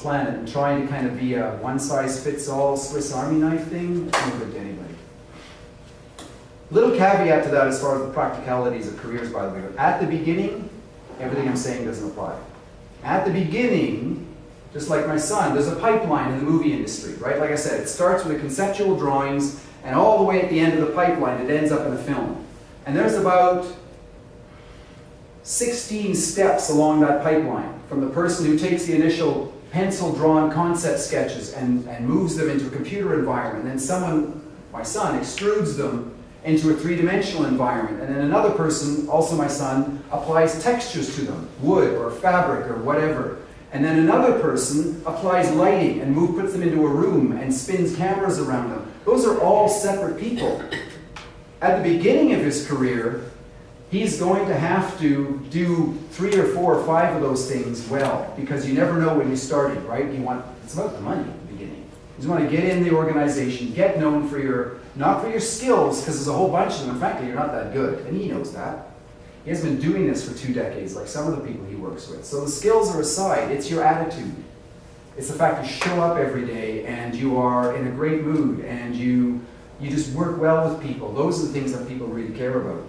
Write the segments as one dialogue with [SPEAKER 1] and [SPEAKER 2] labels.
[SPEAKER 1] planet and trying to kind of be a one-size-fits-all Swiss Army knife thing, it's no good to anybody. Little caveat to that as far as the practicalities of careers, by the way. At the beginning, everything I'm saying doesn't apply. At the beginning, just like my son, there's a pipeline in the movie industry, right? Like I said, it starts with the conceptual drawings, and all the way at the end of the pipeline, it ends up in a film. And there's about 16 steps along that pipeline, from the person who takes the initial pencil-drawn concept sketches and moves them into a computer environment, and then someone, my son, extrudes them into a three-dimensional environment, and then another person, also my son, applies textures to them, wood or fabric or whatever. And then another person applies lighting and puts them into a room and spins cameras around them. Those are all separate people. At the beginning of his career, he's going to have to do 3 or 4 or 5 of those things well, because you never know when you started, right? It's about the money at the beginning. You just want to get in the organization, get known for not for your skills, because there's a whole bunch of them, and frankly, you're not that good, and he knows that. He has been doing this for 2 decades, like some of the people he works with. So the skills are aside, it's your attitude. It's the fact you show up every day, and you are in a great mood, and you just work well with people. Those are the things that people really care about.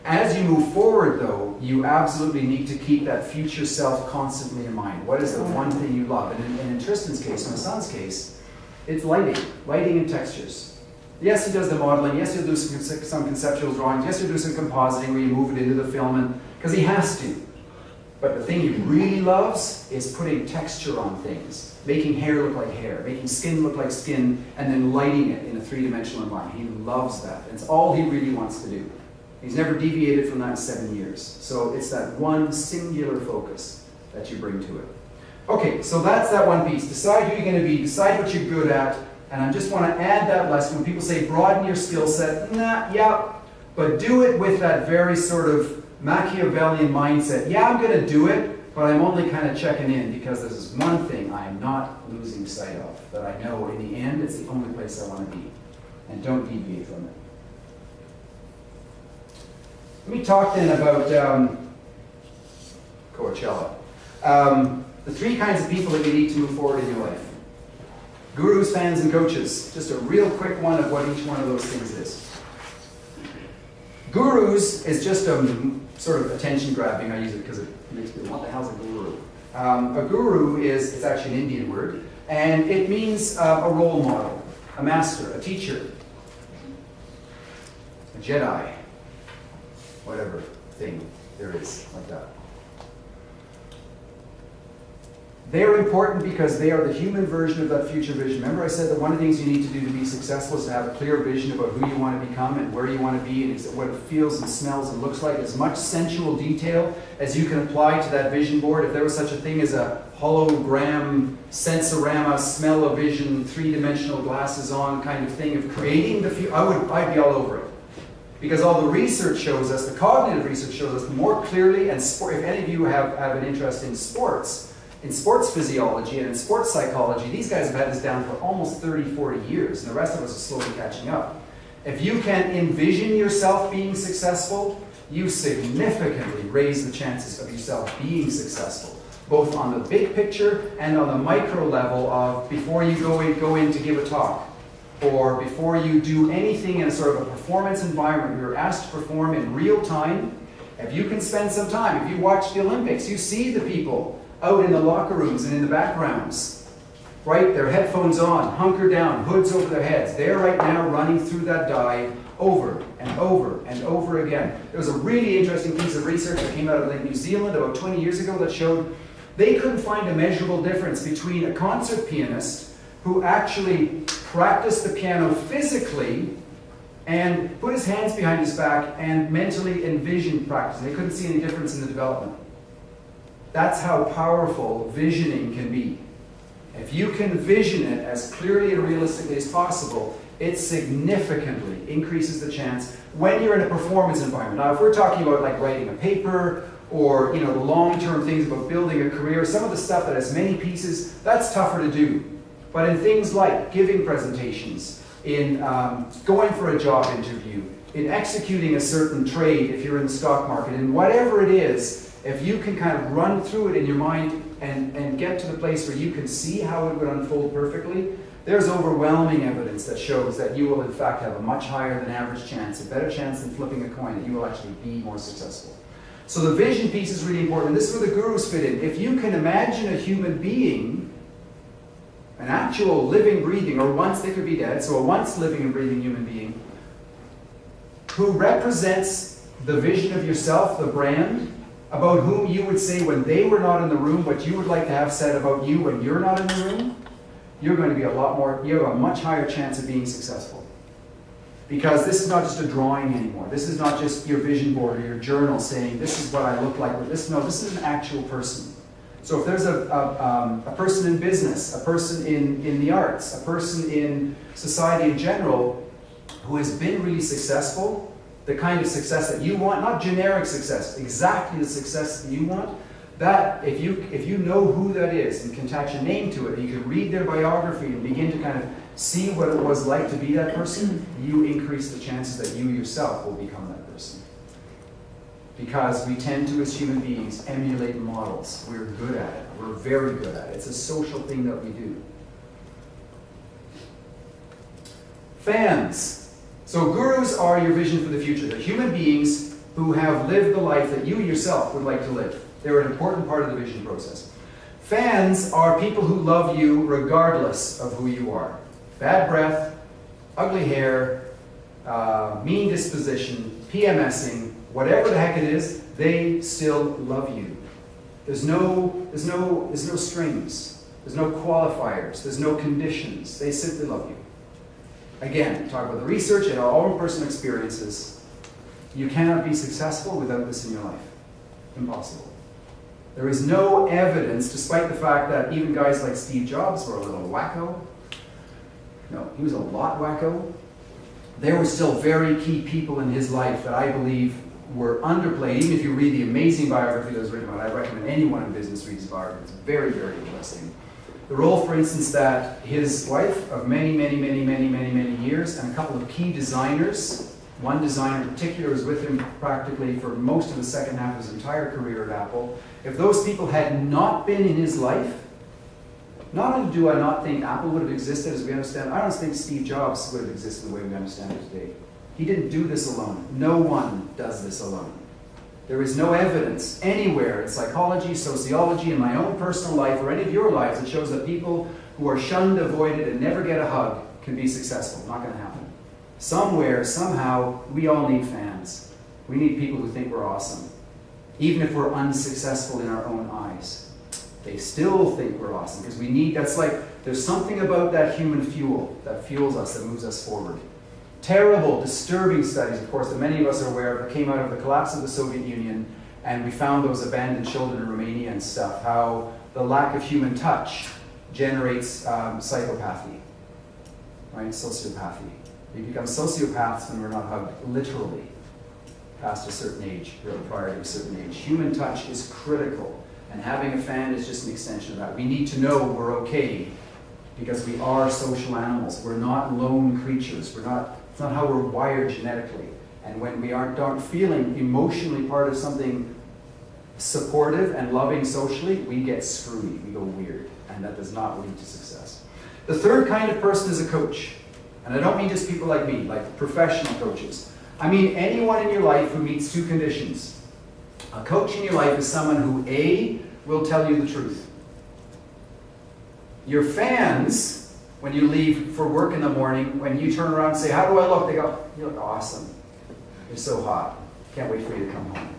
[SPEAKER 1] As you move forward, though, you absolutely need to keep that future self constantly in mind. What is the one thing you love? And in Tristan's case, my son's case, it's lighting and textures. Yes, he does the modeling. Yes, he'll do some conceptual drawings. Yes, he'll do some compositing where you move it into the film, because he has to. But the thing he really loves is putting texture on things, making hair look like hair, making skin look like skin, and then lighting it in a three-dimensional environment. He loves that. It's all he really wants to do. He's never deviated from that in 7 years. So it's that one singular focus that you bring to it. Okay, so that's that one piece. Decide who you're going to be, decide what you're good at, and I just want to add that lesson. When people say broaden your skill set, but do it with that very sort of Machiavellian mindset. Yeah, I'm going to do it, but I'm only kind of checking in because there's this one thing I am not losing sight of, that I know in the end it's the only place I want to be. And don't deviate from it. Let me talk then about Coachella. The 3 kinds of people that you need to move forward in your life. Gurus, fans, and coaches. Just a real quick one of what each one of those things is. Gurus is just a sort of attention grabbing. I use it because it makes me, what the hell's a guru? A guru it's actually an Indian word, and it means a role model, a master, a teacher, a Jedi, whatever thing there is like that. They're important because they are the human version of that future vision. Remember I said that one of the things you need to do to be successful is to have a clear vision about who you want to become and where you want to be and what it feels and smells and looks like. As much sensual detail as you can apply to that vision board. If there was such a thing as a hologram, sensorama, smell-o-vision, 3-dimensional glasses on kind of thing of creating the future, I'd be all over it. Because all the research shows us, the cognitive research shows us more clearly, and if any of you have an interest in sports physiology and in sports psychology, these guys have had this down for almost 30, 40 years, and the rest of us are slowly catching up. If you can envision yourself being successful, you significantly raise the chances of yourself being successful, both on the big picture and on the micro level of before you go in to give a talk, or before you do anything in a sort of a performance environment where you're asked to perform in real time. If you can spend some time, if you watch the Olympics, you see the people out in the locker rooms and in the backgrounds, right? Their headphones on, hunkered down, hoods over their heads. They're right now running through that dive over and over and over again. There was a really interesting piece of research that came out of New Zealand about 20 years ago that showed they couldn't find a measurable difference between a concert pianist who actually practiced the piano physically and put his hands behind his back and mentally envisioned practice. They couldn't see any difference in the development. That's how powerful visioning can be. If you can vision it as clearly and realistically as possible, it significantly increases the chance when you're in a performance environment. Now, if we're talking about like writing a paper or the long-term things about building a career, some of the stuff that has many pieces, that's tougher to do. But in things like giving presentations, in going for a job interview, in executing a certain trade if you're in the stock market, in whatever it is, if you can kind of run through it in your mind and get to the place where you can see how it would unfold perfectly, there's overwhelming evidence that shows that you will in fact have a much higher than average chance, a better chance than flipping a coin, that you will actually be more successful. So the vision piece is really important. This is where the gurus fit in. If you can imagine a human being, an actual living, breathing, or once they could be dead, so a once living and breathing human being, who represents the vision of yourself, the brand, about whom you would say when they were not in the room, what you would like to have said about you when you're not in the room, you're going to be you have a much higher chance of being successful. Because this is not just a drawing anymore. This is not just your vision board or your journal saying, this is what I look like. This is an actual person. So if there's a person in business, a person in the arts, a person in society in general who has been really successful, the kind of success that you want, not generic success, exactly the success that you want, that if you know who that is and can attach a name to it, and you can read their biography and begin to kind of see what it was like to be that person, you increase the chances that you yourself will become that person. Because we tend to, as human beings, emulate models. We're good at it. We're very good at it. It's a social thing that we do. Fans. So gurus are your vision for the future. They're human beings who have lived the life that you yourself would like to live. They're an important part of the vision process. Fans are people who love you regardless of who you are. Bad breath, ugly hair, mean disposition, PMSing, whatever the heck it is, they still love you. There's no strings. There's no qualifiers. There's no conditions. They simply love you. Again, talk about the research and our own personal experiences. You cannot be successful without this in your life. Impossible. There is no evidence, despite the fact that even guys like Steve Jobs were a little wacko. No, he was a lot wacko. There were still very key people in his life that I believe were underplayed. Even if you read the amazing biography that was written about it, I recommend anyone in business read his biography. It's very, very interesting. The role, for instance, that his wife of many years and a couple of key designers, one designer in particular was with him practically for most of the second half of his entire career at Apple. If those people had not been in his life, not only do I not think Apple would have existed as we understand, I don't think Steve Jobs would have existed the way we understand it today. He didn't do this alone. No one does this alone. There is no evidence anywhere in psychology, sociology, in my own personal life, or any of your lives that shows that people who are shunned, avoided, and never get a hug can be successful. Not going to happen. Somewhere, somehow, we all need fans. We need people who think we're awesome. Even if we're unsuccessful in our own eyes. They still think we're awesome, because we need, there's something about that human fuel that fuels us, that moves us forward. Terrible, disturbing studies, of course, that many of us are aware of, that came out of the collapse of the Soviet Union, and we found those abandoned children in Romania and stuff, how the lack of human touch generates psychopathy, right? Sociopathy. We become sociopaths when we're not hugged, literally, past a certain age, or prior to a certain age. Human touch is critical, and having a fan is just an extension of that. We need to know we're okay, because we are social animals. We're not lone creatures. It's not how we're wired genetically. And when we aren't feeling emotionally part of something supportive and loving socially, we get screwy, we go weird, and that does not lead to success. The third kind of person is a coach. And I don't mean just people like me, like professional coaches. I mean anyone in your life who meets two conditions. A coach in your life is someone who, A, will tell you the truth. Your fans, when you leave for work in the morning, when you turn around and say, how do I look? They go, you look awesome. You're so hot. Can't wait for you to come home.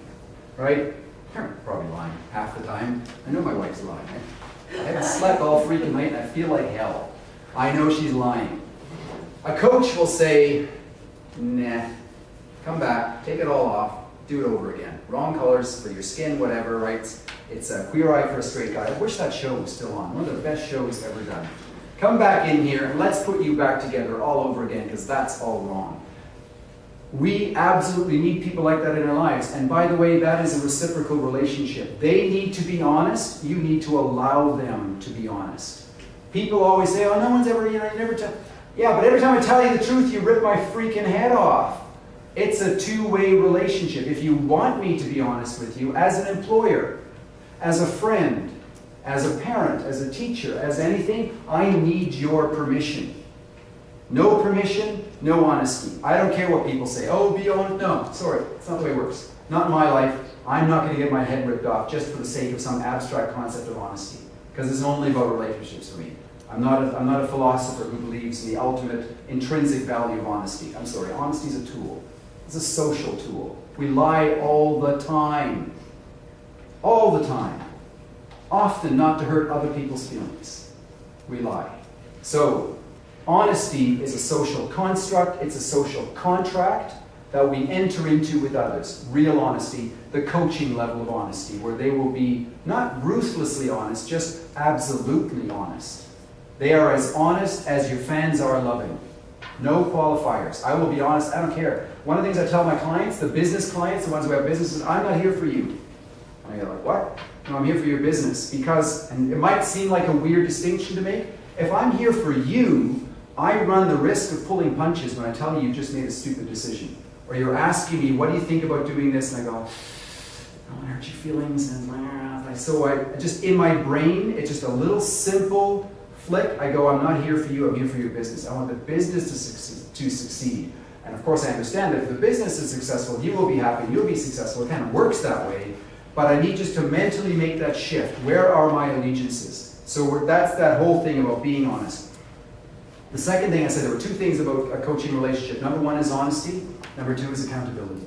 [SPEAKER 1] Right? They're probably lying half the time. I know my wife's lying. I haven't slept all freaking night and I feel like hell. I know she's lying. A coach will say, nah, come back, take it all off, do it over again. Wrong colors for your skin, whatever, right? It's a Queer Eye for a Straight Guy. I wish that show was still on. One of the best shows ever done. Come back in here and let's put you back together all over again, because that's all wrong. We absolutely need people like that in our lives. And by the way, that is a reciprocal relationship. They need to be honest. You need to allow them to be honest. People always say, oh, no one's ever, you never tell. Yeah, but every time I tell you the truth, you rip my freaking head off. It's a two-way relationship. If you want me to be honest with you, as an employer, as a friend, as a parent, as a teacher, as anything, I need your permission. No permission, no honesty. I don't care what people say. Oh, be honest. No, sorry, it's not the way it works. Not in my life. I'm not going to get my head ripped off just for the sake of some abstract concept of honesty, because it's only about relationships for me. I'm not a philosopher who believes in the ultimate intrinsic value of honesty. I'm sorry, honesty is a tool. It's a social tool. We lie all the time. All the time. Often not to hurt other people's feelings. We lie. So, honesty is a social construct. It's a social contract that we enter into with others. Real honesty, the coaching level of honesty, where they will be not ruthlessly honest, just absolutely honest. They are as honest as your fans are loving. No qualifiers. I will be honest, I don't care. One of the things I tell my clients, the business clients, the ones who have businesses, I'm not here for you. And you're like, what? No, I'm here for your business. Because, and it might seem like a weird distinction to make, if I'm here for you, I run the risk of pulling punches when I tell you just made a stupid decision. Or you're asking me, what do you think about doing this? And I go, I don't want to hurt your feelings. And so I just, in my brain, it's just a little simple flick. I go, I'm not here for you, I'm here for your business. I want the business to succeed. And of course I understand that if the business is successful, you will be happy, you'll be successful. It kind of works that way. But I need just to mentally make that shift. Where are my allegiances? So that's that whole thing about being honest. The second thing I said, there were two things about a coaching relationship. Number one is honesty. Number two is accountability.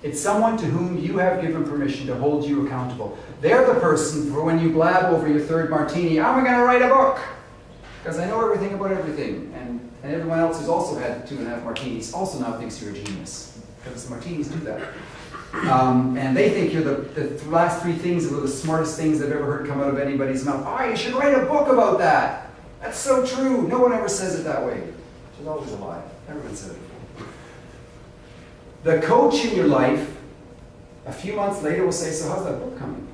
[SPEAKER 1] It's someone to whom you have given permission to hold you accountable. They're the person for when you blab over your third martini, I'm going to write a book. Because I know everything about everything. And everyone else who's also had 2.5 martinis also now thinks you're a genius. Because the martinis do that. And they think you're the last three things are the smartest things I've ever heard come out of anybody's mouth. Oh, you should write a book about that. That's so true. No one ever says it that way. Which is always a lie. Everyone said it before. The coach in your life, a few months later, will say, so how's that book coming?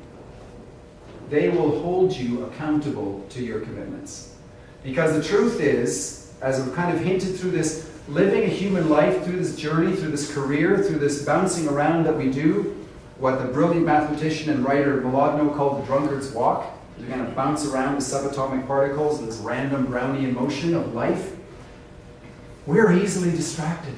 [SPEAKER 1] They will hold you accountable to your commitments. Because the truth is, as we've kind of hinted through this, living a human life, through this journey, through this career, through this bouncing around that we do, what the brilliant mathematician and writer Molodno called the drunkard's walk, you kind of bounce around the subatomic particles in this random Brownian motion of life. We're easily distracted,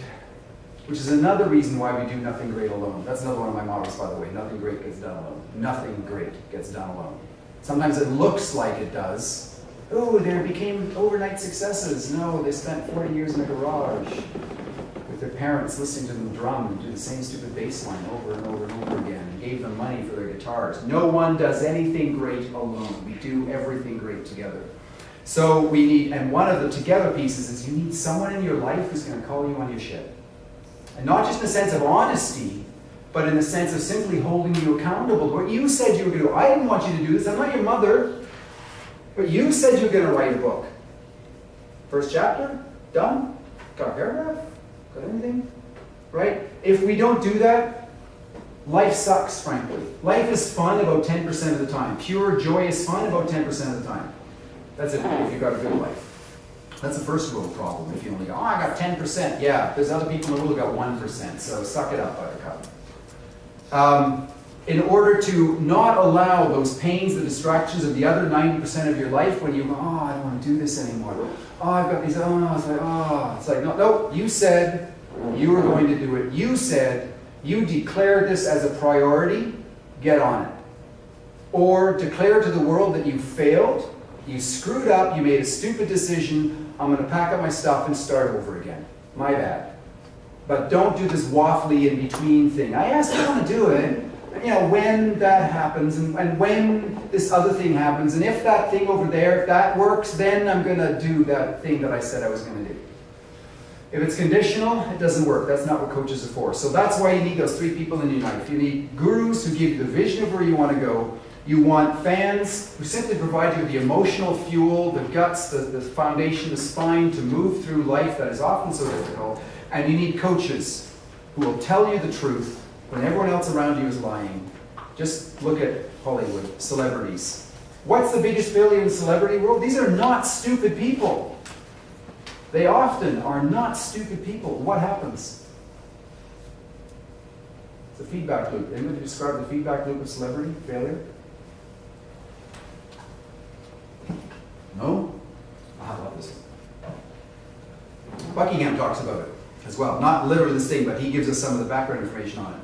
[SPEAKER 1] which is another reason why we do nothing great alone. That's another one of my mottos, by the way. Nothing great gets done alone. Nothing great gets done alone. Sometimes it looks like it does. Oh, they became overnight successes. No, they spent 40 years in a garage with their parents listening to them drum and do the same stupid bass line over and over and over again, and gave them money for their guitars. No one does anything great alone. We do everything great together. So we need, and one of the together pieces is you need someone in your life who's going to call you on your shit. And not just in the sense of honesty, but in the sense of simply holding you accountable. What you said you were going to do. I didn't want you to do this. I'm not your mother. But you said you were going to write a book. First chapter, done. Got a paragraph? Got anything? Right? If we don't do that, life sucks, frankly. Life is fun about 10% of the time. Pure, joyous fun about 10% of the time. That's it if you've got a good life. That's the first world problem. If you only go, oh, I got 10%. Yeah, there's other people in the world who got 1%. So suck it up, buttercup. In order to not allow those pains, the distractions of the other 90% of your life when you go, oh, I don't want to do this anymore. Oh, I've got these, It's like, no, you said you were going to do it. You said you declared this as a priority, get on it. Or declare to the world that you failed, you screwed up, you made a stupid decision, I'm going to pack up my stuff and start over again. My bad. But don't do this waffly in between thing. I asked you to do it. You know, when that happens and when this other thing happens, and if that thing over there, if that works, then I'm going to do that thing that I said I was going to do. If it's conditional, it doesn't work. That's not what coaches are for. So that's why you need those three people in your life. You need gurus who give you the vision of where you want to go. You want fans who simply provide you with the emotional fuel, the guts, the foundation, the spine to move through life that is often so difficult. And you need coaches who will tell you the truth when everyone else around you is lying. Just look at Hollywood, celebrities. What's the biggest failure in the celebrity world? These are not stupid people. They often are not stupid people. What happens? It's a feedback loop. Anyone describe the feedback loop of celebrity failure? No? I love this one. Buckingham talks about it as well. Not literally this thing, but he gives us some of the background information on it.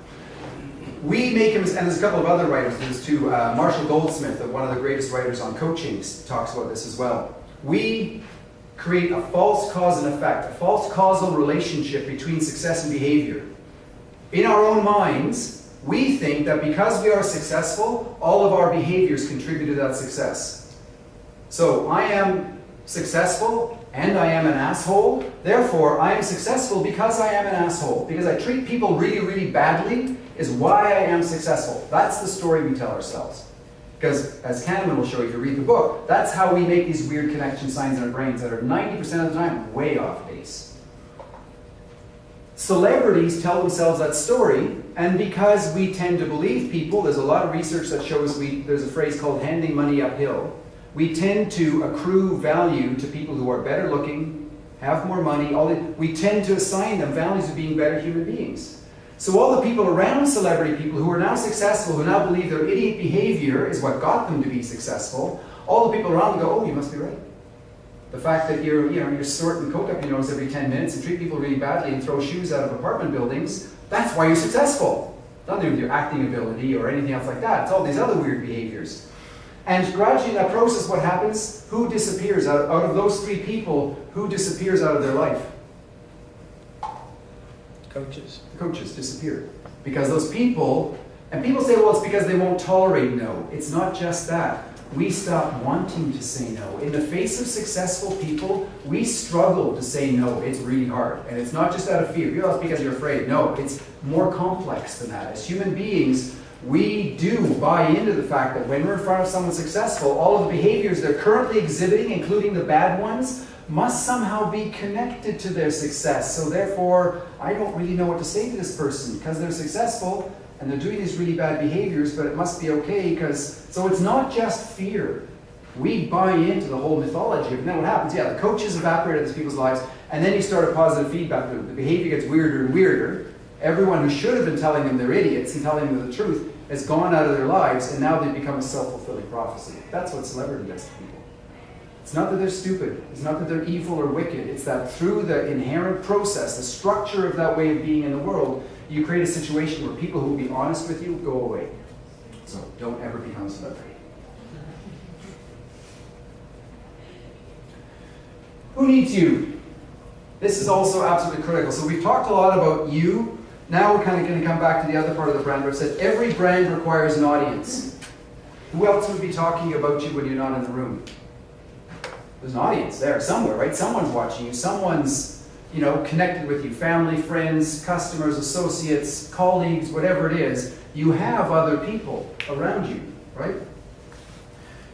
[SPEAKER 1] We make him, and there's a couple of other writers, there's too, Marshall Goldsmith, one of the greatest writers on coaching, talks about this as well. We create a false cause and effect, a false causal relationship between success and behavior. In our own minds, we think that because we are successful, all of our behaviors contribute to that success. So I am successful and I am an asshole, therefore I am successful because I am an asshole. Because I treat people really, really badly is why I am successful. That's the story we tell ourselves. Because, as Kahneman will show you if you read the book, that's how we make these weird connection signs in our brains that are 90% of the time way off base. Celebrities tell themselves that story, and because we tend to believe people, there's a lot of research that shows there's a phrase called handing money uphill. We tend to accrue value to people who are better looking, have more money. We tend to assign them values of being better human beings. So all the people around celebrity people who are now successful, who now believe their idiot behavior is what got them to be successful, all the people around them go, oh, you must be right. The fact that you're snorting coke up your nose every 10 minutes and treat people really badly and throw shoes out of apartment buildings, that's why you're successful. Nothing to do with your acting ability or anything else like that. It's all these other weird behaviors. And gradually in that process, what happens? Who disappears? Out of those three people, who disappears out of their life?
[SPEAKER 2] Coaches.
[SPEAKER 1] The coaches disappear. Because those people, and people say, well, it's because they won't tolerate no. It's not just that. We stop wanting to say no. In the face of successful people, we struggle to say no. It's really hard. And it's not just out of fear. You know, it's because you're afraid. No, it's more complex than that. As human beings, we do buy into the fact that when we're in front of someone successful, all of the behaviors they're currently exhibiting, including the bad ones, must somehow be connected to their success. So therefore, I don't really know what to say to this person because they're successful and they're doing these really bad behaviors, but it must be okay because... So it's not just fear. We buy into the whole mythology. And then what happens? Yeah, the coaches evaporate out of these people's lives, and then you start a positive feedback loop. The behavior gets weirder and weirder. Everyone who should have been telling them they're idiots and telling them the truth has gone out of their lives, and now they've become a self-fulfilling prophecy. That's what celebrity does to people. It's not that they're stupid. It's not that they're evil or wicked. It's that through the inherent process, the structure of that way of being in the world, you create a situation where people who will be honest with you go away. So don't ever become a celebrity. Who needs you? This is also absolutely critical. So we've talked a lot about you. Now we're kind of going to come back to the other part of the brand where it said every brand requires an audience. Who else would be talking about you when you're not in the room? There's an audience there somewhere, right? Someone's watching you. Someone's, connected with you. Family, friends, customers, associates, colleagues, whatever it is. You have other people around you, right?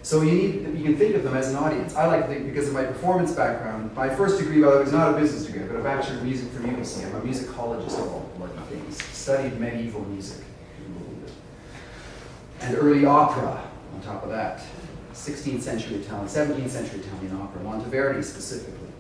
[SPEAKER 1] So you can think of them as an audience. I like to think, because of my performance background, my first degree, by the way, was not a business degree, but a Bachelor of Music from UBC. I'm a musicologist of all things. Studied medieval music, and early opera on top of that. 16th century Italian, 17th century Italian opera, Monteverdi specifically.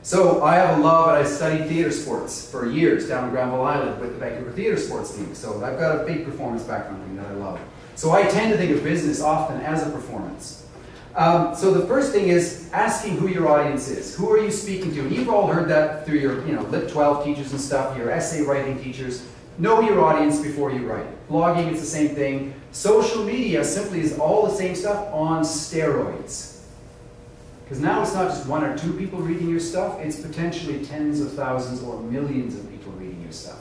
[SPEAKER 1] So I have a love, and I studied theater sports for years down in Granville Island with the Vancouver Theater Sports Team. So I've got a big performance background thing that I love. So I tend to think of business often as a performance. So the first thing is asking who your audience is. Who are you speaking to? And you've all heard that through your Lit 12 teachers and stuff, your essay writing teachers. Know your audience before you write. Blogging, it's the same thing. Social media simply is all the same stuff on steroids. Because now it's not just one or two people reading your stuff, it's potentially tens of thousands or millions of people reading your stuff.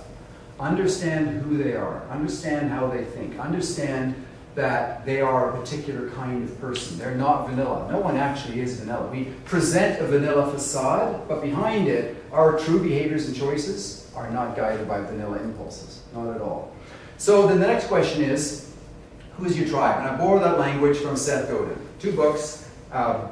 [SPEAKER 1] Understand who they are. Understand how they think. Understand that they are a particular kind of person. They're not vanilla. No one actually is vanilla. We present a vanilla facade, but behind it, our true behaviors and choices are not guided by vanilla impulses. Not at all. So then the next question is, who's your tribe? And I borrow that language from Seth Godin. 2 books. I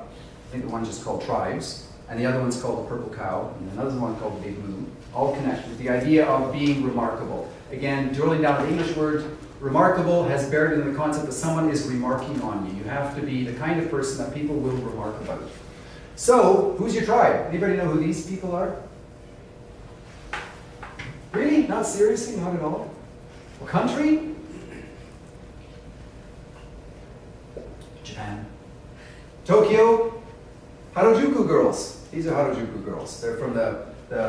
[SPEAKER 1] think the one's just called Tribes, and the other one's called The Purple Cow, and another one called The Big Moon. All connect with the idea of being remarkable. Again, drilling down the English word, remarkable has buried in the concept that someone is remarking on you. You have to be the kind of person that people will remark about. So, who's your tribe? Anybody know who these people are? Really? Not seriously? Not at all? What country? Japan. Tokyo? girls. These are Harajuku girls. They're from the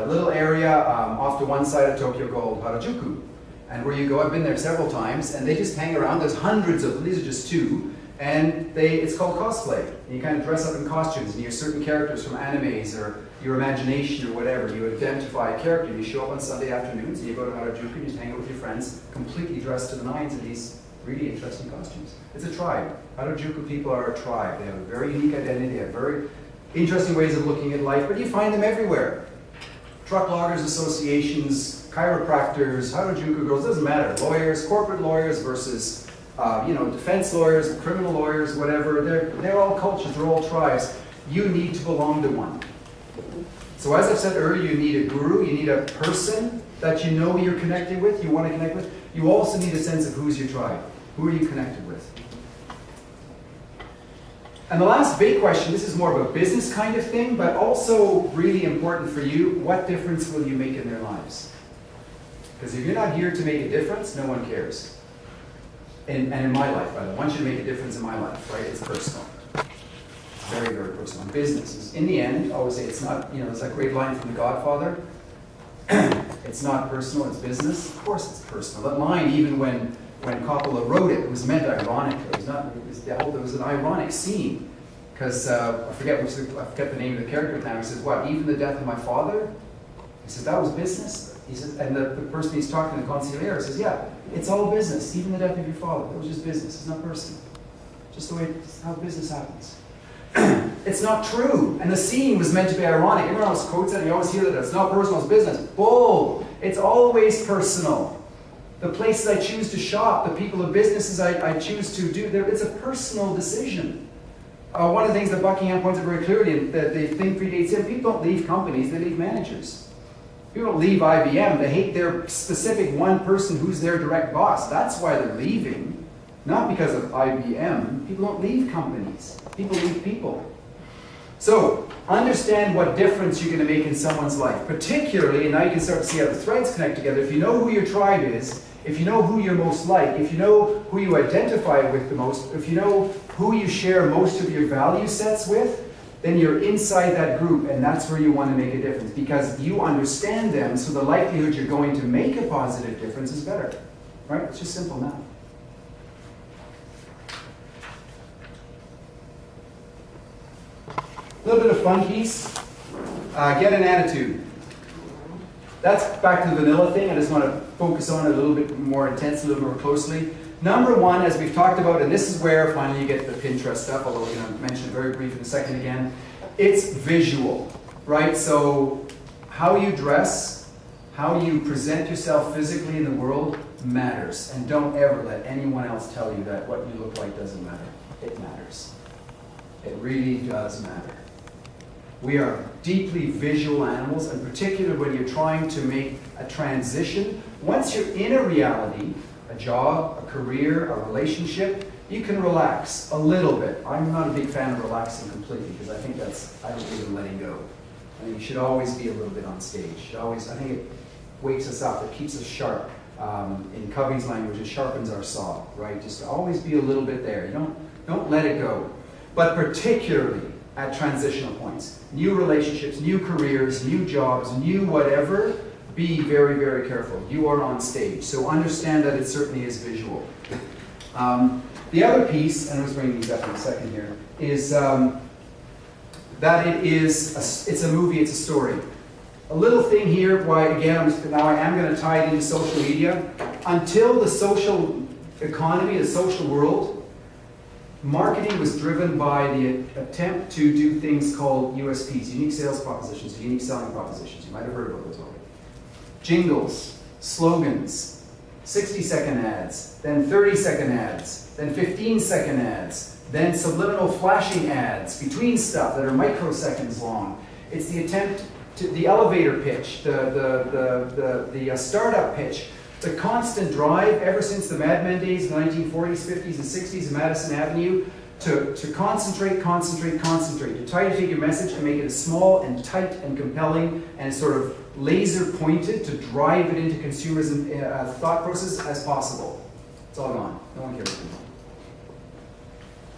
[SPEAKER 1] little area off to one side of Tokyo called Harajuku. And where you go, I've been there several times, and they just hang around. There's hundreds of them. These are just two. And it's called cosplay. And you kind of dress up in costumes, and you're certain characters from animes or your imagination or whatever. You identify a character. You show up on Sunday afternoons, and you go to Harajuku, and you just hang out with your friends, completely dressed to the nines in these really interesting costumes. It's a tribe. Harajuku people are a tribe. They have a very unique identity. They have very interesting ways of looking at life, but you find them everywhere. Truck loggers associations, chiropractors, Harajuku girls, doesn't matter. Lawyers, corporate lawyers versus defense lawyers, criminal lawyers, whatever. They're all cultures, they're all tribes. You need to belong to one. So as I've said earlier, you need a guru, you need a person that you know you're connected with, you want to connect with. You also need a sense of who's your tribe. Who are you connected with? And the last big question, this is more of a business kind of thing, but also really important for you, what difference will you make in their lives? Because if you're not here to make a difference, no one cares. And in my life, by the way, I want you to make a difference in my life, right? It's personal. Very, very personal. And business, in the end, I always say it's not, there's that great line from The Godfather, it's not personal, it's business. Of course it's personal. That line, even when Coppola wrote it, was meant ironically. There was an ironic scene, because I forget the name of the character now. He says, what, even the death of my father? He says, that was business? He says, and the person he's talking to, the consigliere, says, yeah, it's all business, even the death of your father. That was just business, it's not personal. Just the way, how business happens. It's not true. And the scene was meant to be ironic. Everyone else quotes it, and you always hear that it's not personal, it's business. Bull! It's always personal. The places I choose to shop, the people of businesses I choose to do, it's a personal decision. One of the things that Buckingham points out very clearly, and that the thing predates him, people don't leave companies, they leave managers. People don't leave IBM, they hate their specific one person who's their direct boss. That's why they're leaving, not because of IBM. People don't leave companies, people leave people. So, understand what difference you're going to make in someone's life. Particularly, and now you can start to see how the threads connect together, if you know who your tribe is, if you know who you're most like, if you know who you identify with the most, if you know who you share most of your value sets with, then you're inside that group, and that's where you want to make a difference, because you understand them, so the likelihood you're going to make a positive difference is better. Right? It's just simple now. A little bit of fun piece. Get an attitude. That's back to the vanilla thing. I just want to focus on it a little bit more intensely, a little more closely. Number one, as we've talked about, and this is where finally you get the Pinterest stuff, although we're going to mention it very briefly in a second again, it's visual, right? So how you dress, how you present yourself physically in the world matters. And don't ever let anyone else tell you that what you look like doesn't matter. It matters. It really does matter. We are deeply visual animals, and particularly when you're trying to make a transition. Once you're in a reality, a job, a career, a relationship, you can relax a little bit. I'm not a big fan of relaxing completely, because I don't believe in letting go. I think you should always be a little bit on stage. I think it wakes us up, it keeps us sharp. In Covey's language, it sharpens our saw, right? Just always be a little bit there. You don't let it go. But particularly at transitional points, new relationships, new careers, new jobs, new whatever, be very, very careful. You are on stage, so understand that it certainly is visual. The other piece, and I was bringing these up in a second here, is that it's a movie, it's a story. A little thing here, why again, now I am going to tie it into social media. Until the social economy, the social world, marketing was driven by the attempt to do things called USPs, unique sales propositions, unique selling propositions. You might have heard about those already. Jingles, slogans, 60-second ads, then 30-second ads, then 15-second ads, then subliminal flashing ads between stuff that are microseconds long. It's the attempt to the elevator pitch, the startup pitch, the constant drive ever since the Mad Men days, the 1940s, 50s, and 60s in Madison Avenue, to concentrate, to try to take your message and make it as small and tight and compelling and sort of laser pointed to drive it into consumers' thought process as possible. It's all gone. No one cares anymore.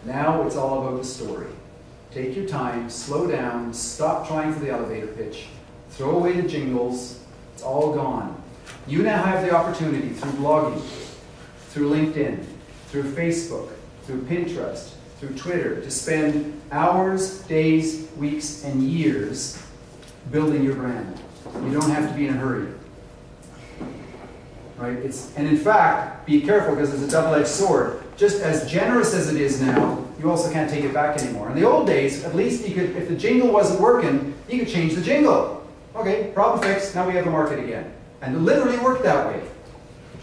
[SPEAKER 1] Now it's all about the story. take your time, slow down, stop trying for the elevator pitch, throw away the jingles, it's all gone. You now have the opportunity through blogging, through LinkedIn, through Facebook, through Pinterest, through Twitter, to spend hours, days, weeks, and years building your brand. You don't have to be in a hurry. Right? And in fact, be careful because it's a double-edged sword. Just as generous as it is now, you also can't take it back anymore. In the old days, at least you could, if the jingle wasn't working, you could change the jingle. Okay, problem fixed, now we have a market again. And it literally worked that way.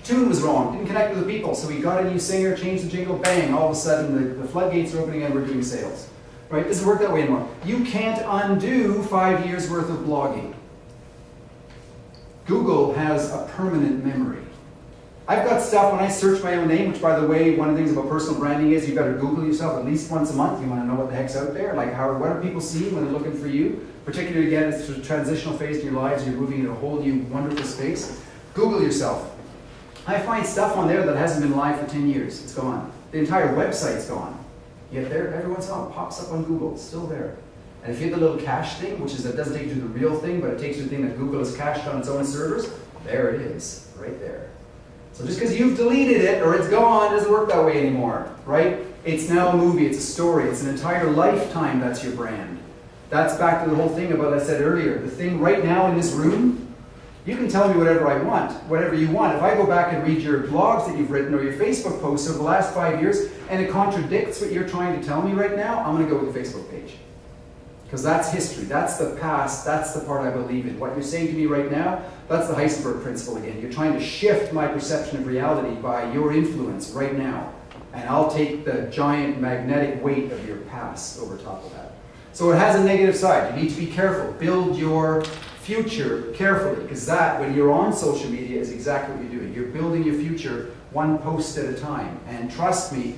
[SPEAKER 1] Tune was wrong, didn't connect with the people, so we got a new singer, changed the jingle, bang, all of a sudden the floodgates are opening and we're doing sales. Right? It doesn't work that way anymore. You can't undo 5 years worth of blogging. Google has a permanent memory. I've got stuff when I search my own name, which by the way, one of the things about personal branding is you better Google yourself at least once a month. You want to know what the heck's out there. Like what are people seeing when they're looking for you? Particularly again, it's a transitional phase in your lives, you're moving into a whole new wonderful space. Google yourself. I find stuff on there that hasn't been live for 10 years. It's gone. The entire website's gone. Yet there, every once in a while it pops up on Google. It's still there. And if you hit the little cache thing, which is that doesn't take you to the real thing, but it takes you to the thing that Google has cached on its own servers, there it is, right there. So just because you've deleted it or it's gone, it doesn't work that way anymore, right? It's now a movie, it's a story, it's an entire lifetime that's your brand. That's back to the whole thing about what I said earlier. The thing right now in this room, you can tell me whatever I want, whatever you want. If I go back and read your blogs that you've written or your Facebook posts over the last 5 years and it contradicts what you're trying to tell me right now, I'm going to go with the Facebook page. Because that's history, that's the past, that's the part I believe in. What you're saying to me right now, that's the Heisenberg principle again. You're trying to shift my perception of reality by your influence right now. And I'll take the giant magnetic weight of your past over top of that. So it has a negative side. You need to be careful. Build your future carefully. Because that, when you're on social media, is exactly what you're doing. You're building your future one post at a time. And trust me,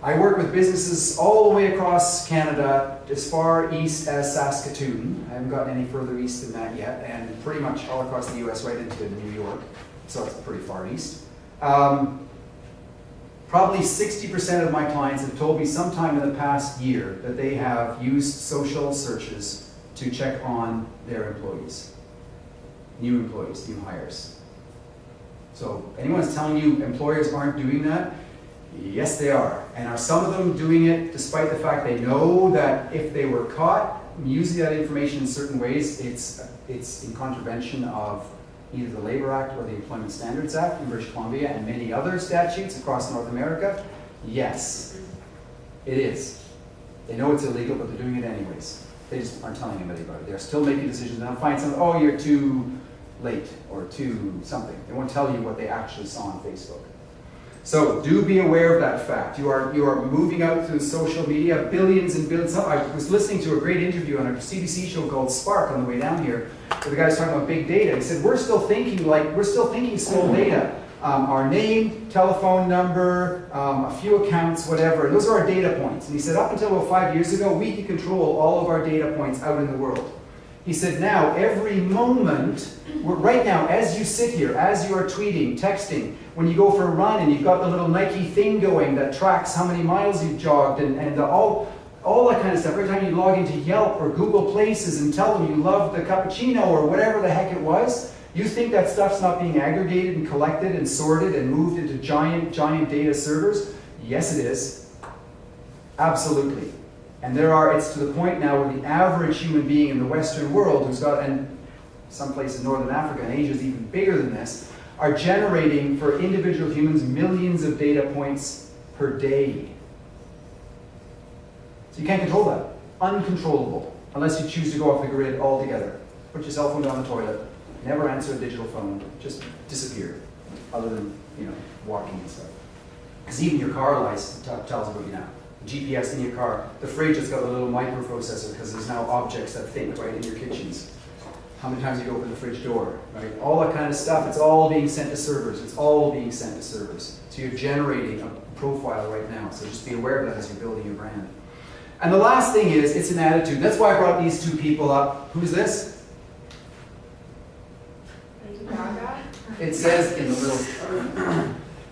[SPEAKER 1] I work with businesses all the way across Canada, as far east as Saskatoon. I haven't gotten any further east than that yet, and pretty much all across the US right into New York, so it's pretty far east. Probably 60% of my clients have told me sometime in the past year that they have used social searches to check on their employees, new hires. So anyone's telling you employers aren't doing that, yes, they are. And are some of them doing it despite the fact they know that if they were caught using that information in certain ways, it's in contravention of either the Labor Act or the Employment Standards Act in British Columbia and many other statutes across North America? Yes, it is. They know it's illegal, but they're doing it anyways. They just aren't telling anybody about it. They're still making decisions. They'll find something, oh, you're too late or too something. They won't tell you what they actually saw on Facebook. So do be aware of that fact. You are moving out through social media, billions and billions. I was listening to a great interview on a CBC show called Spark on the way down here, where the guy was talking about big data. He said, we're still thinking small data. Our name, telephone number, a few accounts, whatever. Those are our data points. And he said, up until about 5 years ago, we could control all of our data points out in the world. He said, now, every moment, right now, as you sit here, as you are tweeting, texting, when you go for a run and you've got the little Nike thing going that tracks how many miles you've jogged and all that kind of stuff. Every time you log into Yelp or Google Places and tell them you love the cappuccino or whatever the heck it was, you think that stuff's not being aggregated and collected and sorted and moved into giant data servers? Yes, it is. Absolutely. And it's to the point now where the average human being in the Western world who's got, and someplace in Northern Africa and Asia is even bigger than this, are generating for individual humans millions of data points per day. So you can't control that. Uncontrollable, unless you choose to go off the grid altogether. Put your cell phone down the toilet, never answer a digital phone, just disappear, other than, walking and stuff. Because even your car lights tells about you now. GPS in your car, the fridge has got a little microprocessor because there's now objects that think right in your kitchens. How many times you open the fridge door, right? All that kind of stuff, it's all being sent to servers. It's all being sent to servers. So you're generating a profile right now. So just be aware of that as you're building your brand. And the last thing is, it's an attitude. That's why I brought these two people up. Who's this? It says in the little...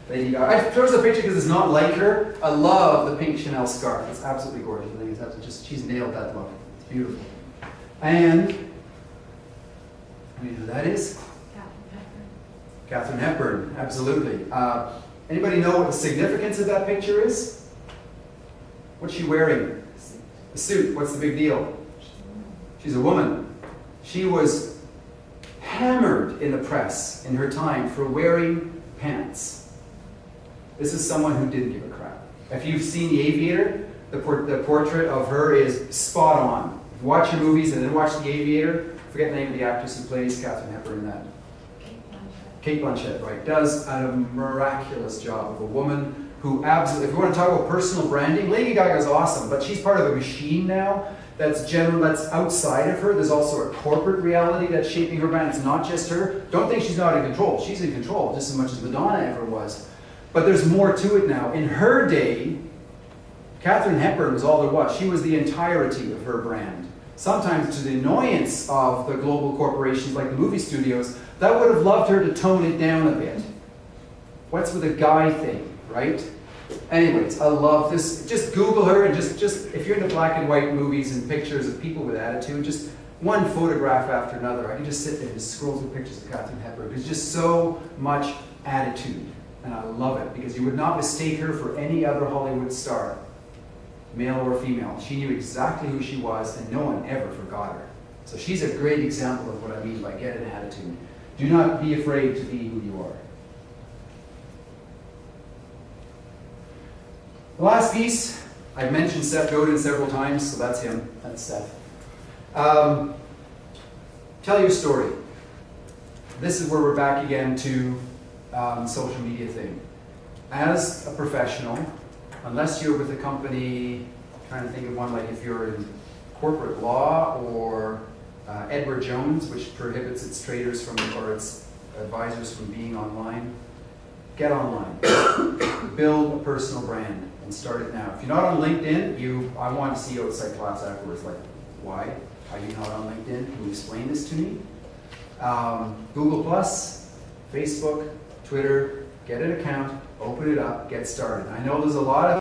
[SPEAKER 1] Lady Gaga. I chose the picture because it's not like her. I love the pink Chanel scarf. It's absolutely gorgeous. I think it's absolutely she's nailed that look. It's beautiful. And, you know who that is? Katharine Hepburn, absolutely. Anybody know what the significance of that picture is? What's she wearing? A suit. What's the big deal? She's a woman. She was hammered in the press in her time for wearing pants. This is someone who didn't give a crap. If you've seen The Aviator, the portrait of her is spot on. If you watch your movies and then watch The Aviator, forget the name of the actress who plays Katharine Hepburn in that. Kate Blanchett, right, does a miraculous job of a woman who absolutely, if you want to talk about personal branding, Lady Gaga is awesome, but she's part of a machine now that's outside of her. There's also a corporate reality that's shaping her brand. It's not just her. Don't think she's not in control. She's in control just as much as Madonna ever was. But there's more to it now. In her day, Katharine Hepburn was all there was. She was the entirety of her brand. Sometimes to the annoyance of the global corporations like the movie studios, that would have loved her to tone it down a bit. What's with a guy thing, right? Anyways, I love this. Just Google her and just if you're into black and white movies and pictures of people with attitude, just one photograph after another. I can just sit there and just scroll through pictures of Katharine Hepburn. There's just so much attitude, and I love it because you would not mistake her for any other Hollywood star, male or female. She knew exactly who she was, and no one ever forgot her. So she's a great example of what I mean by get an attitude. Do not be afraid to be who you are. The last piece, I've mentioned Seth Godin several times, so that's him. That's Seth. Tell your story. This is where we're back again to social media thing. As a professional, unless you're with a company, I'm trying to think of one like if you're in corporate law or Edward Jones, which prohibits its traders from or its advisors from being online. Get online. Build a personal brand and start it now. If you're not on LinkedIn, I want to see you outside class afterwards. Like, why are you not on LinkedIn? Can you explain this to me? Google Plus, Facebook, Twitter. Get an account, open it up, get started. I know there's a lot of